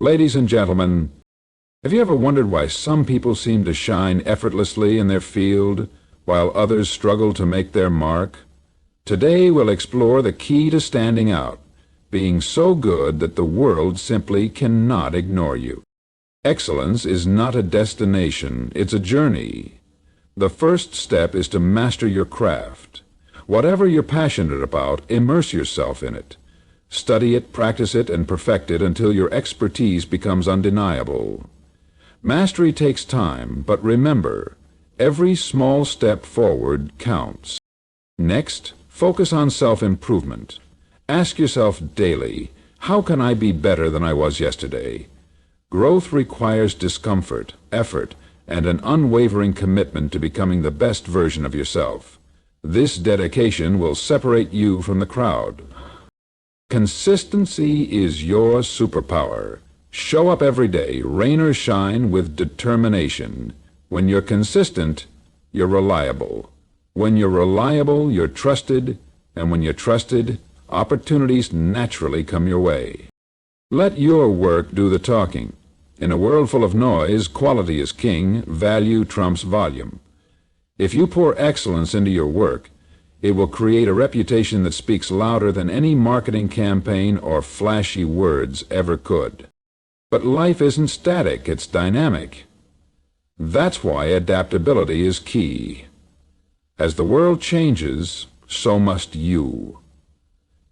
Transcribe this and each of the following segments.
Ladies and gentlemen, have you ever wondered why some people seem to shine effortlessly in their field, while others struggle to make their mark? Today we'll explore the key to standing out, being so good that the world simply cannot ignore you. Excellence is not a destination, it's a journey. The first step is to master your craft. Whatever you're passionate about, immerse yourself in it. Study it, practice it, and perfect it until your expertise becomes undeniable. Mastery takes time, but remember, every small step forward counts. Next, focus on self-improvement. Ask yourself daily, how can I be better than I was yesterday? Growth requires discomfort, effort, and an unwavering commitment to becoming the best version of yourself. This dedication will separate you from the crowd. Consistency is your superpower. Show up every day, rain or shine, with determination. When you're consistent, you're reliable. When you're reliable, you're trusted, and when you're trusted, opportunities naturally come your way. Let your work do the talking. In a world full of noise, quality is king, value trumps volume. If you pour excellence into your work, it will create a reputation that speaks louder than any marketing campaign or flashy words ever could. But life isn't static, it's dynamic. That's why adaptability is key. As the world changes, so must you.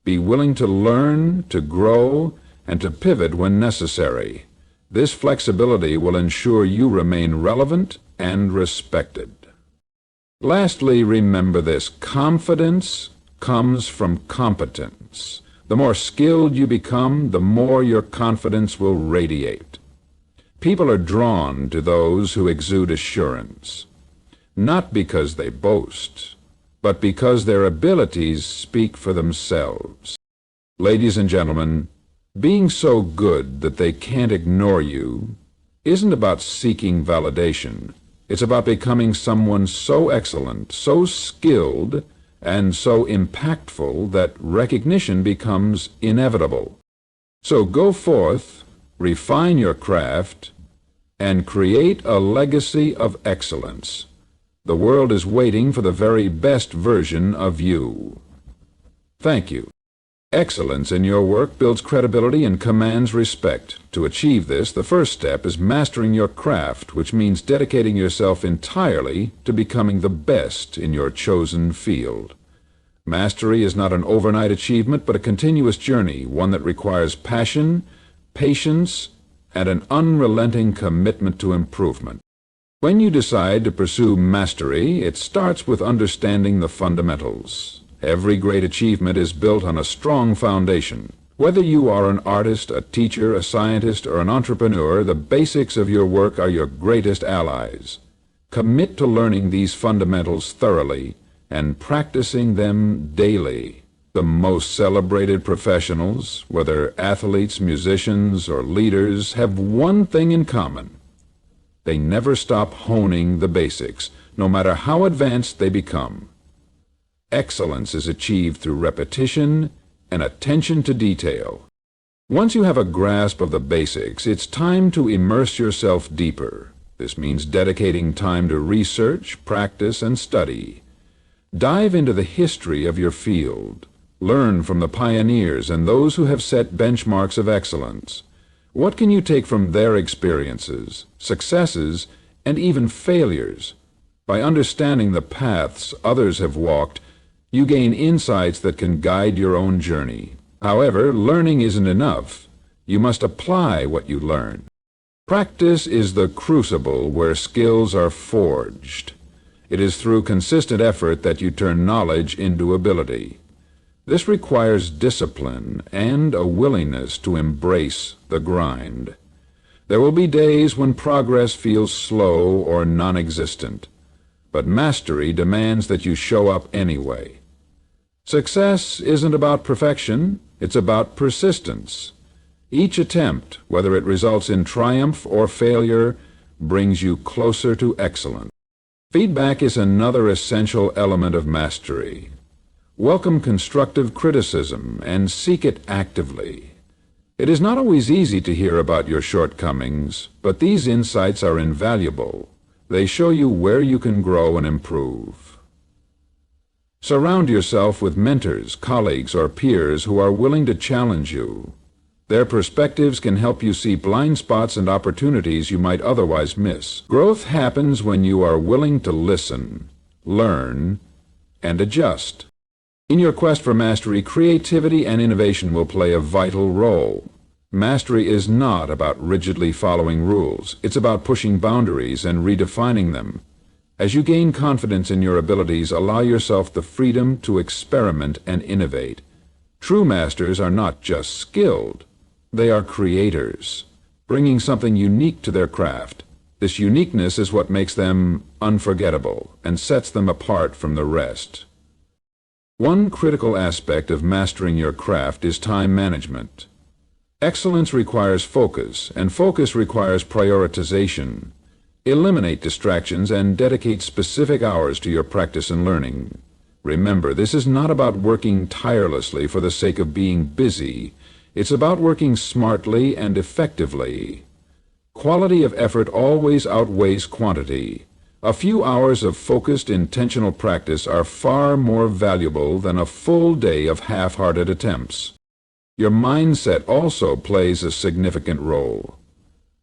Be willing to learn, to grow, and to pivot when necessary. This flexibility will ensure you remain relevant and respected. Lastly, remember this: confidence comes from competence. The more skilled you become, the more your confidence will radiate. People are drawn to those who exude assurance, not because they boast, but because their abilities speak for themselves. Ladies and gentlemen, being so good that they can't ignore you isn't about seeking validation. It's about becoming someone so excellent, so skilled, and so impactful that recognition becomes inevitable. So go forth, refine your craft, and create a legacy of excellence. The world is waiting for the very best version of you. Thank you. Excellence in your work builds credibility and commands respect. To achieve this, the first step is mastering your craft, which means dedicating yourself entirely to becoming the best in your chosen field. Mastery is not an overnight achievement, but a continuous journey, one that requires passion, patience, and an unrelenting commitment to improvement. When you decide to pursue mastery, it starts with understanding the fundamentals. Every great achievement is built on a strong foundation. Whether you are an artist, a teacher, a scientist, or an entrepreneur, the basics of your work are your greatest allies. Commit to learning these fundamentals thoroughly and practicing them daily. The most celebrated professionals, whether athletes, musicians, or leaders, have one thing in common. They never stop honing the basics, no matter how advanced they become. Excellence is achieved through repetition and attention to detail. Once you have a grasp of the basics, it's time to immerse yourself deeper. This means dedicating time to research, practice, and study. Dive into the history of your field. Learn from the pioneers and those who have set benchmarks of excellence. What can you take from their experiences, successes, and even failures? By understanding the paths others have walked, you gain insights that can guide your own journey. However, learning isn't enough. You must apply what you learn. Practice is the crucible where skills are forged. It is through consistent effort that you turn knowledge into ability. This requires discipline and a willingness to embrace the grind. There will be days when progress feels slow or non-existent, but mastery demands that you show up anyway. Success isn't about perfection, it's about persistence. Each attempt, whether it results in triumph or failure, brings you closer to excellence. Feedback is another essential element of mastery. Welcome constructive criticism and seek it actively. It is not always easy to hear about your shortcomings, but these insights are invaluable. They show you where you can grow and improve. Surround yourself with mentors, colleagues, or peers who are willing to challenge you. Their perspectives can help you see blind spots and opportunities you might otherwise miss. Growth happens when you are willing to listen, learn, and adjust. In your quest for mastery, creativity and innovation will play a vital role. Mastery is not about rigidly following rules. It's about pushing boundaries and redefining them. As you gain confidence in your abilities, allow yourself the freedom to experiment and innovate. True masters are not just skilled. They are creators, bringing something unique to their craft. This uniqueness is what makes them unforgettable and sets them apart from the rest. One critical aspect of mastering your craft is time management. Excellence requires focus, and focus requires prioritization. Eliminate distractions and dedicate specific hours to your practice and learning. Remember, this is not about working tirelessly for the sake of being busy. It's about working smartly and effectively. Quality of effort always outweighs quantity. A few hours of focused, intentional practice are far more valuable than a full day of half-hearted attempts. Your mindset also plays a significant role.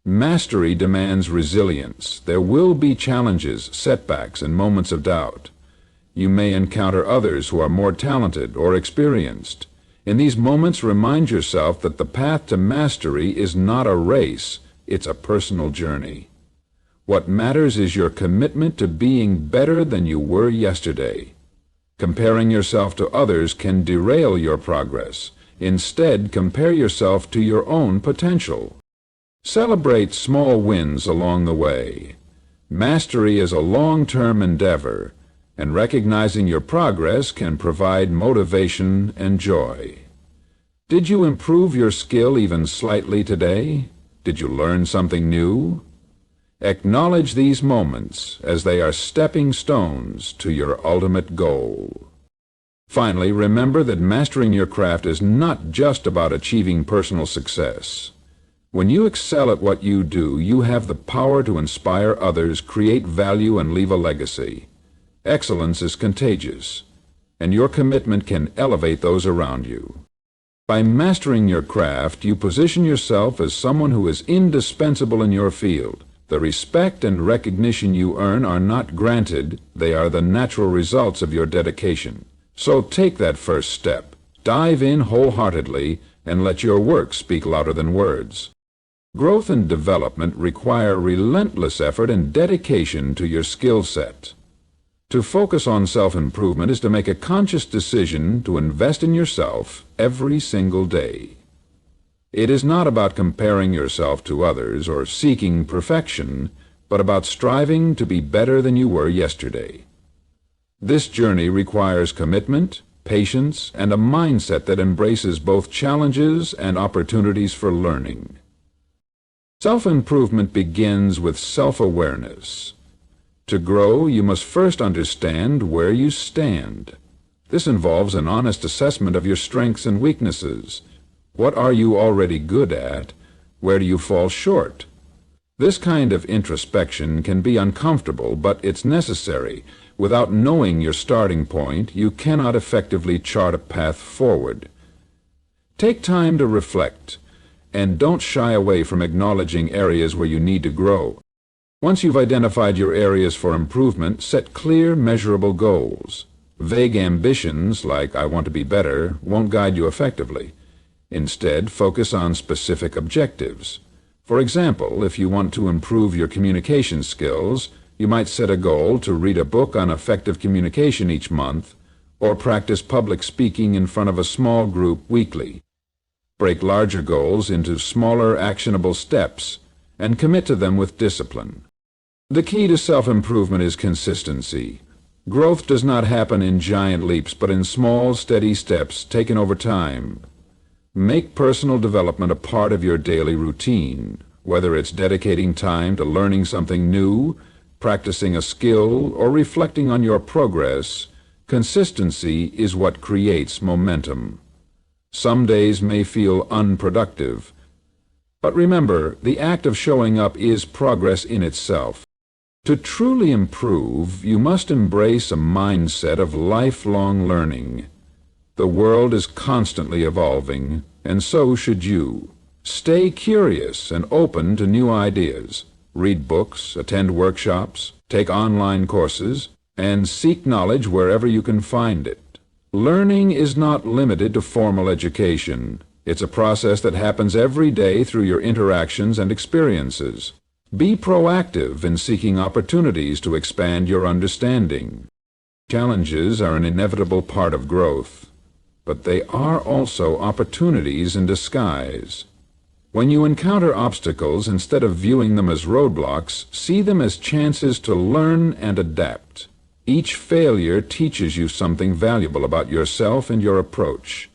Mastery demands resilience. There will be challenges, setbacks, and moments of doubt. You may encounter others who are more talented or experienced. In these moments, remind yourself that the path to mastery is not a race, it's a personal journey. What matters is your commitment to being better than you were yesterday. Comparing yourself to others can derail your progress. Instead, compare yourself to your own potential. Celebrate small wins along the way. Mastery is a long-term endeavor, and recognizing your progress can provide motivation and joy. Did you improve your skill even slightly today? Did you learn something new? Acknowledge these moments as they are stepping stones to your ultimate goal. Finally, remember that mastering your craft is not just about achieving personal success. When you excel at what you do, you have the power to inspire others, create value, and leave a legacy. Excellence is contagious, and your commitment can elevate those around you. By mastering your craft, you position yourself as someone who is indispensable in your field. The respect and recognition you earn are not granted, they are the natural results of your dedication. So take that first step. Dive in wholeheartedly and let your work speak louder than words. Growth and development require relentless effort and dedication to your skill set. To focus on self-improvement is to make a conscious decision to invest in yourself every single day. It is not about comparing yourself to others or seeking perfection, but about striving to be better than you were yesterday. This journey requires commitment, patience, and a mindset that embraces both challenges and opportunities for learning. Self-improvement begins with self-awareness. To grow, you must first understand where you stand. This involves an honest assessment of your strengths and weaknesses. What are you already good at? Where do you fall short? This kind of introspection can be uncomfortable, but it's necessary. Without knowing your starting point, you cannot effectively chart a path forward. Take time to reflect, and don't shy away from acknowledging areas where you need to grow. Once you've identified your areas for improvement, set clear, measurable goals. Vague ambitions, like "I want to be better," won't guide you effectively. Instead, focus on specific objectives. For example, if you want to improve your communication skills, you might set a goal to read a book on effective communication each month, or practice public speaking in front of a small group weekly. Break larger goals into smaller, actionable steps, and commit to them with discipline. The key to self-improvement is consistency. Growth does not happen in giant leaps, but in small, steady steps taken over time. Make personal development a part of your daily routine, whether it's dedicating time to learning something new, practicing a skill, or reflecting on your progress. Consistency is what creates momentum. Some days may feel unproductive. But remember, the act of showing up is progress in itself. To truly improve, you must embrace a mindset of lifelong learning. The world is constantly evolving, and so should you. Stay curious and open to new ideas. Read books, attend workshops, take online courses, and seek knowledge wherever you can find it. Learning is not limited to formal education. It's a process that happens every day through your interactions and experiences. Be proactive in seeking opportunities to expand your understanding. Challenges are an inevitable part of growth, but they are also opportunities in disguise. When you encounter obstacles, instead of viewing them as roadblocks, see them as chances to learn and adapt. Each failure teaches you something valuable about yourself and your approach.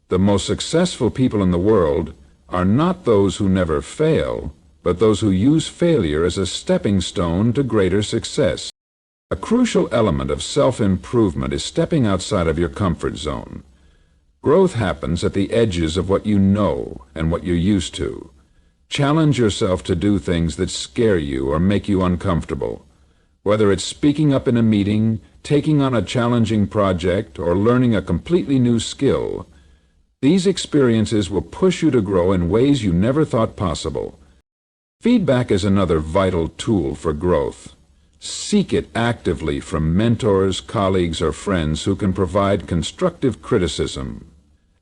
The most successful people in the world are not those who never fail, but those who use failure as a stepping stone to greater success. A crucial element of self-improvement is stepping outside of your comfort zone. Growth happens at the edges of what you know and what you're used to. Challenge yourself to do things that scare you or make you uncomfortable. Whether it's speaking up in a meeting, taking on a challenging project, or learning a completely new skill, these experiences will push you to grow in ways you never thought possible. Feedback is another vital tool for growth. Seek it actively from mentors, colleagues, or friends who can provide constructive criticism.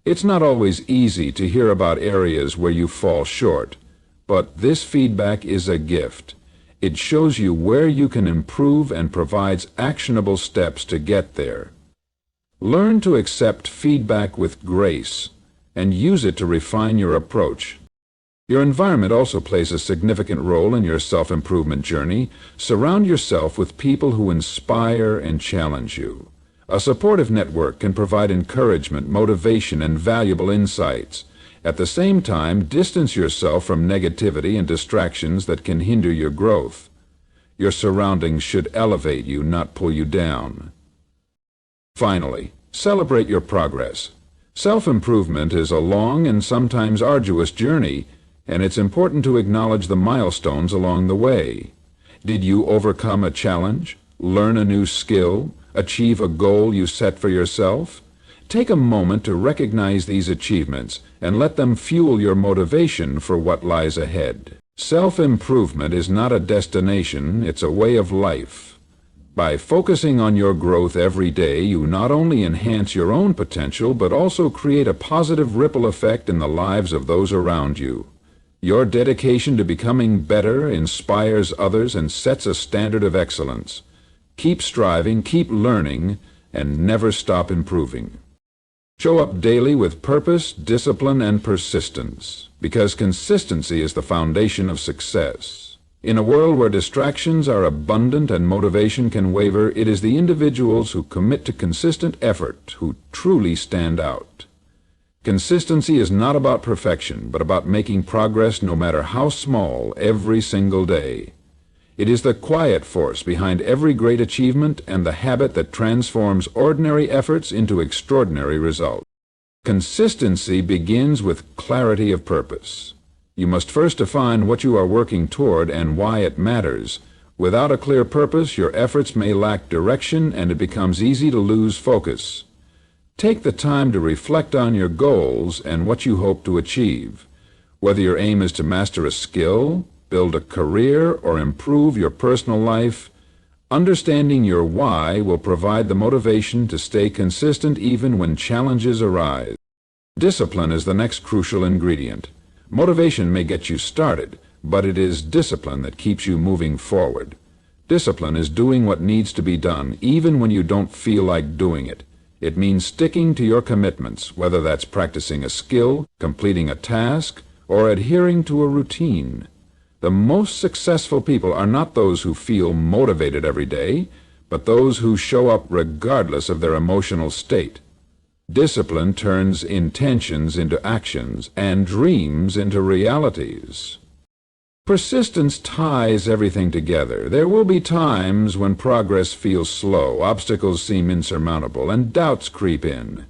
It's not always easy to hear about areas where you fall short, but this feedback is a gift. It shows you where you can improve and provides actionable steps to get there. Learn to accept feedback with grace and use it to refine your approach. Your environment also plays a significant role in your self-improvement journey. Surround yourself with people who inspire and challenge you. A supportive network can provide encouragement, motivation, and valuable insights. At the same time, distance yourself from negativity and distractions that can hinder your growth. Your surroundings should elevate you, not pull you down. Finally, celebrate your progress. Self-improvement is a long and sometimes arduous journey, and it's important to acknowledge the milestones along the way. Did you overcome a challenge, learn a new skill, achieve a goal you set for yourself? Take a moment to recognize these achievements and let them fuel your motivation for what lies ahead. Self-improvement is not a destination, it's a way of life. By focusing on your growth every day, you not only enhance your own potential, but also create a positive ripple effect in the lives of those around you. Your dedication to becoming better inspires others and sets a standard of excellence. Keep striving, keep learning, and never stop improving. Show up daily with purpose, discipline, and persistence, because consistency is the foundation of success. In a world where distractions are abundant and motivation can waver, it is the individuals who commit to consistent effort who truly stand out. Consistency is not about perfection, but about making progress no matter how small every single day. It is the quiet force behind every great achievement and the habit that transforms ordinary efforts into extraordinary results. Consistency begins with clarity of purpose. You must first define what you are working toward and why it matters. Without a clear purpose, your efforts may lack direction and it becomes easy to lose focus. Take the time to reflect on your goals and what you hope to achieve. Whether your aim is to master a skill, build a career, or improve your personal life, understanding your why will provide the motivation to stay consistent even when challenges arise. Discipline is the next crucial ingredient. Motivation may get you started, but it is discipline that keeps you moving forward. Discipline is doing what needs to be done, even when you don't feel like doing it. It means sticking to your commitments, whether that's practicing a skill, completing a task, or adhering to a routine. The most successful people are not those who feel motivated every day, but those who show up regardless of their emotional state. Discipline turns intentions into actions and dreams into realities. Persistence ties everything together. There will be times when progress feels slow, obstacles seem insurmountable, and doubts creep in.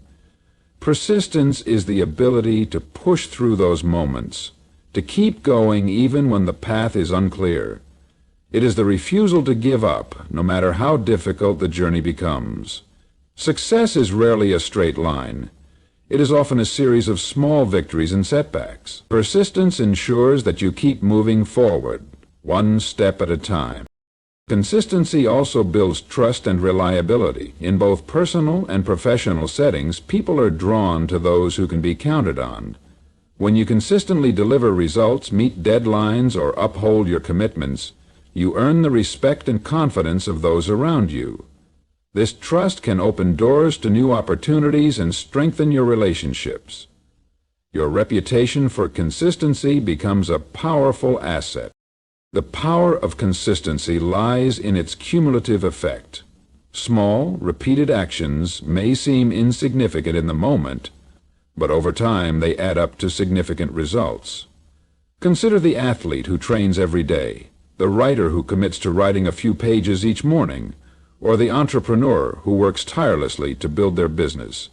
Persistence is the ability to push through those moments, to keep going even when the path is unclear. It is the refusal to give up, no matter how difficult the journey becomes. Success is rarely a straight line. It is often a series of small victories and setbacks. Persistence ensures that you keep moving forward, one step at a time. Consistency also builds trust and reliability. In both personal and professional settings, people are drawn to those who can be counted on. When you consistently deliver results, meet deadlines, or uphold your commitments, you earn the respect and confidence of those around you. This trust can open doors to new opportunities and strengthen your relationships. Your reputation for consistency becomes a powerful asset. The power of consistency lies in its cumulative effect. Small, repeated actions may seem insignificant in the moment, but over time they add up to significant results. Consider the athlete who trains every day, the writer who commits to writing a few pages each morning, or the entrepreneur who works tirelessly to build their business.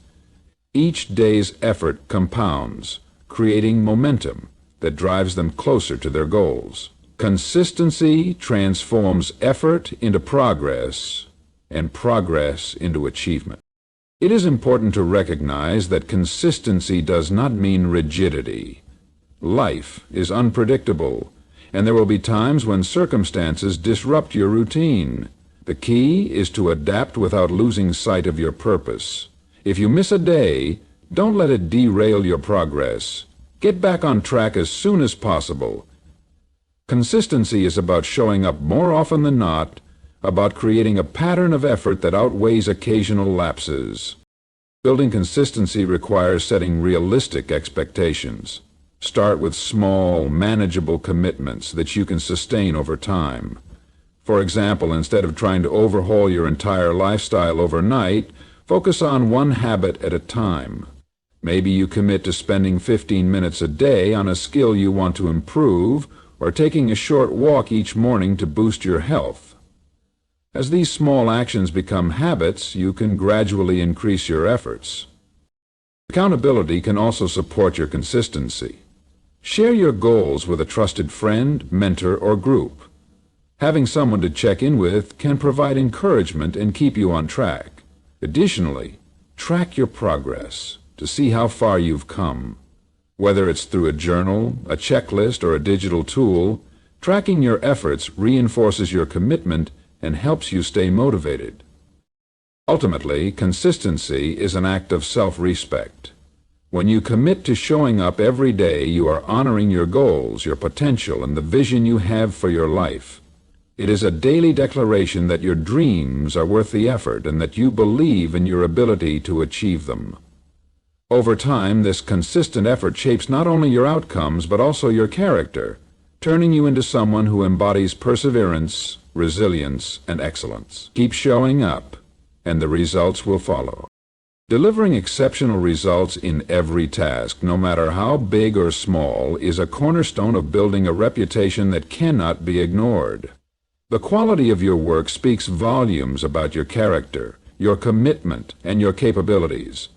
Each day's effort compounds, creating momentum that drives them closer to their goals. Consistency transforms effort into progress, and progress into achievement. It is important to recognize that consistency does not mean rigidity. Life is unpredictable, and there will be times when circumstances disrupt your routine. The key is to adapt without losing sight of your purpose. If you miss a day, don't let it derail your progress. Get back on track as soon as possible. Consistency is about showing up more often than not, about creating a pattern of effort that outweighs occasional lapses. Building consistency requires setting realistic expectations. Start with small, manageable commitments that you can sustain over time. For example, instead of trying to overhaul your entire lifestyle overnight, focus on one habit at a time. Maybe you commit to spending 15 minutes a day on a skill you want to improve, or taking a short walk each morning to boost your health. As these small actions become habits, you can gradually increase your efforts. Accountability can also support your consistency. Share your goals with a trusted friend, mentor, or group. Having someone to check in with can provide encouragement and keep you on track. Additionally, track your progress to see how far you've come. Whether it's through a journal, a checklist, or a digital tool, tracking your efforts reinforces your commitment and helps you stay motivated. Ultimately, consistency is an act of self-respect. When you commit to showing up every day, you are honoring your goals, your potential, and the vision you have for your life. It is a daily declaration that your dreams are worth the effort and that you believe in your ability to achieve them. Over time, this consistent effort shapes not only your outcomes but also your character, turning you into someone who embodies perseverance, resilience, and excellence. Keep showing up, and the results will follow. Delivering exceptional results in every task, no matter how big or small, is a cornerstone of building a reputation that cannot be ignored. The quality of your work speaks volumes about your character, your commitment, and your capabilities.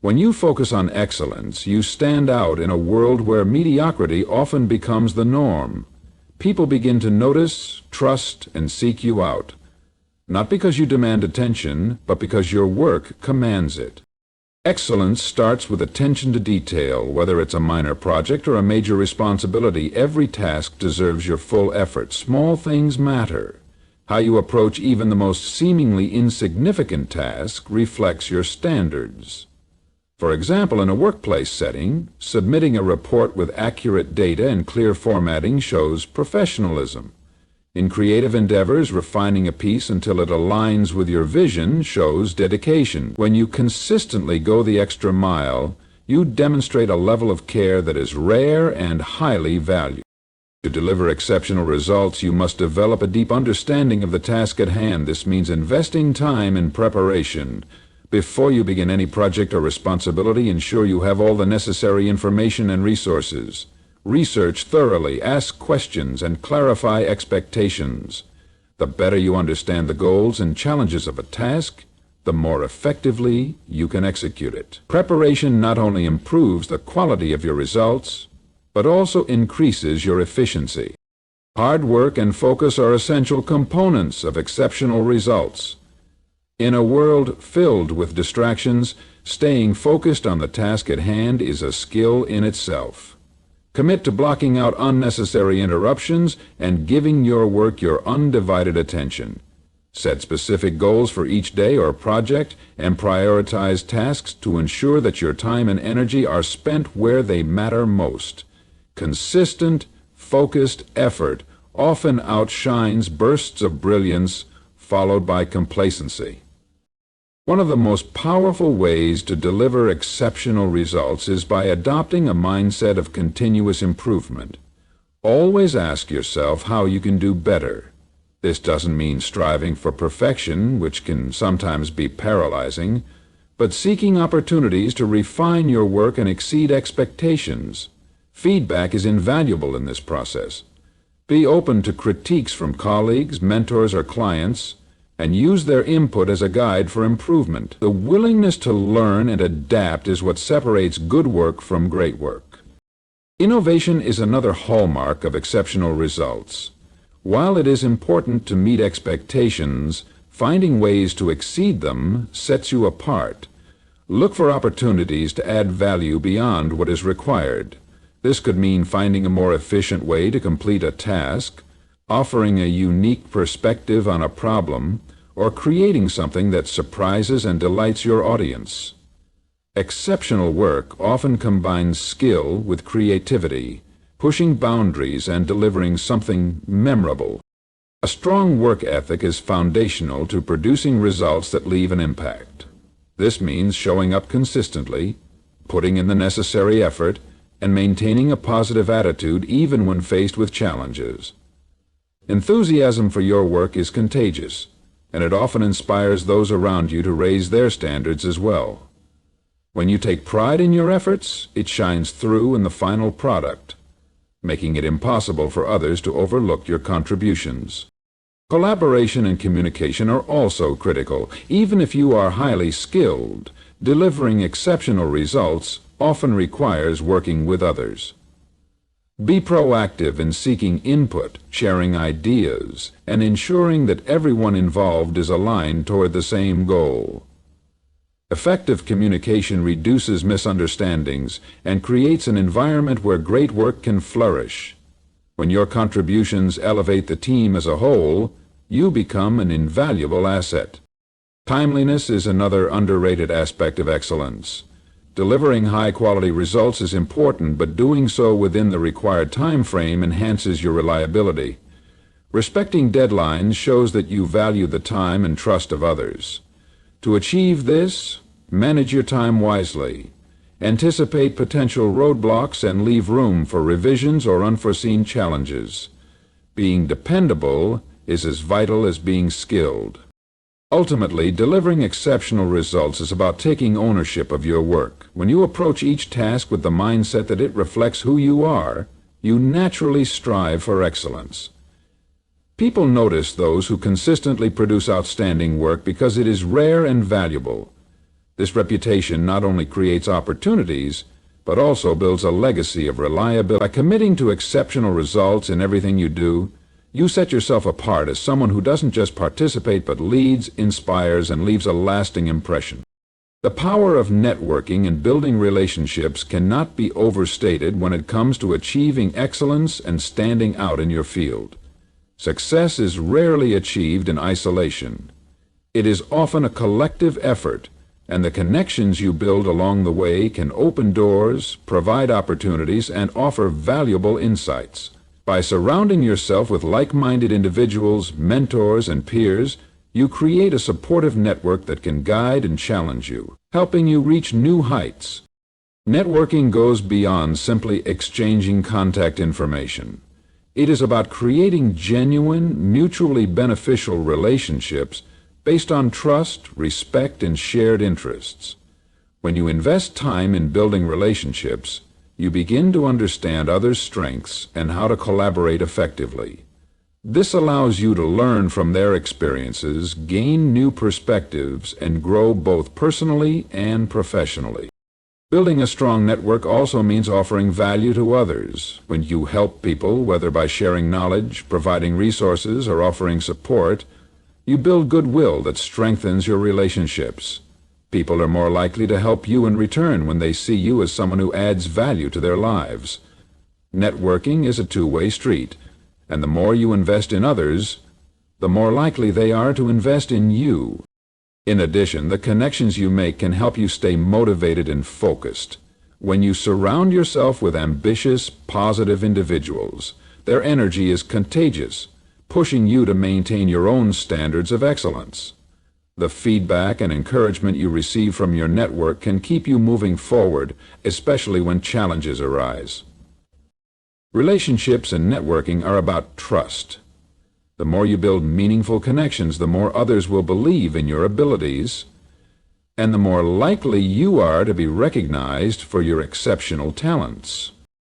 When you focus on excellence, you stand out in a world where mediocrity often becomes the norm. People begin to notice, trust, and seek you out, not because you demand attention, but because your work commands it. Excellence starts with attention to detail. Whether it's a minor project or a major responsibility, every task deserves your full effort. Small things matter. How you approach even the most seemingly insignificant task reflects your standards. For example, in a workplace setting, submitting a report with accurate data and clear formatting shows professionalism. In creative endeavors, refining a piece until it aligns with your vision shows dedication. When you consistently go the extra mile, you demonstrate a level of care that is rare and highly valued. To deliver exceptional results, you must develop a deep understanding of the task at hand. This means investing time in preparation. Before you begin any project or responsibility, ensure you have all the necessary information and resources. Research thoroughly, ask questions, and clarify expectations. The better you understand the goals and challenges of a task, the more effectively you can execute it. Preparation not only improves the quality of your results, but also increases your efficiency. Hard work and focus are essential components of exceptional results. In a world filled with distractions, staying focused on the task at hand is a skill in itself. Commit to blocking out unnecessary interruptions and giving your work your undivided attention. Set specific goals for each day or project and prioritize tasks to ensure that your time and energy are spent where they matter most. Consistent, focused effort often outshines bursts of brilliance followed by complacency. One of the most powerful ways to deliver exceptional results is by adopting a mindset of continuous improvement. Always ask yourself how you can do better. This doesn't mean striving for perfection, which can sometimes be paralyzing, but seeking opportunities to refine your work and exceed expectations. Feedback is invaluable in this process. Be open to critiques from colleagues, mentors, or clients, and use their input as a guide for improvement. The willingness to learn and adapt is what separates good work from great work. Innovation is another hallmark of exceptional results. While it is important to meet expectations, finding ways to exceed them sets you apart. Look for opportunities to add value beyond what is required. This could mean finding a more efficient way to complete a task, offering a unique perspective on a problem, or creating something that surprises and delights your audience. Exceptional work often combines skill with creativity, pushing boundaries and delivering something memorable. A strong work ethic is foundational to producing results that leave an impact. This means showing up consistently, putting in the necessary effort, and maintaining a positive attitude even when faced with challenges. Enthusiasm for your work is contagious, and it often inspires those around you to raise their standards as well. When you take pride in your efforts, it shines through in the final product, making it impossible for others to overlook your contributions. Collaboration and communication are also critical. Even if you are highly skilled, delivering exceptional results often requires working with others. Be proactive in seeking input, sharing ideas, and ensuring that everyone involved is aligned toward the same goal. Effective communication reduces misunderstandings and creates an environment where great work can flourish. When your contributions elevate the team as a whole, you become an invaluable asset. Timeliness is another underrated aspect of excellence. Delivering high-quality results is important, but doing so within the required time frame enhances your reliability. Respecting deadlines shows that you value the time and trust of others. To achieve this, manage your time wisely. Anticipate potential roadblocks and leave room for revisions or unforeseen challenges. Being dependable is as vital as being skilled. Ultimately, delivering exceptional results is about taking ownership of your work. When you approach each task with the mindset that it reflects who you are, you naturally strive for excellence. People notice those who consistently produce outstanding work because it is rare and valuable. This reputation not only creates opportunities, but also builds a legacy of reliability. By committing to exceptional results in everything you do, you set yourself apart as someone who doesn't just participate but leads, inspires, and leaves a lasting impression. The power of networking and building relationships cannot be overstated when it comes to achieving excellence and standing out in your field. Success is rarely achieved in isolation. It is often a collective effort, and the connections you build along the way can open doors, provide opportunities, and offer valuable insights. By surrounding yourself with like-minded individuals, mentors, and peers, you create a supportive network that can guide and challenge you, helping you reach new heights. Networking goes beyond simply exchanging contact information. It is about creating genuine, mutually beneficial relationships based on trust, respect, and shared interests. When you invest time in building relationships, you begin to understand others' strengths and how to collaborate effectively. This allows you to learn from their experiences, gain new perspectives, and grow both personally and professionally. Building a strong network also means offering value to others. When you help people, whether by sharing knowledge, providing resources, or offering support, you build goodwill that strengthens your relationships. People are more likely to help you in return when they see you as someone who adds value to their lives. Networking is a two-way street, and the more you invest in others, the more likely they are to invest in you. In addition, the connections you make can help you stay motivated and focused. When you surround yourself with ambitious, positive individuals, their energy is contagious, pushing you to maintain your own standards of excellence. The feedback and encouragement you receive from your network can keep you moving forward, especially when challenges arise. Relationships and networking are about trust. The more you build meaningful connections, the more others will believe in your abilities, and the more likely you are to be recognized for your exceptional talents.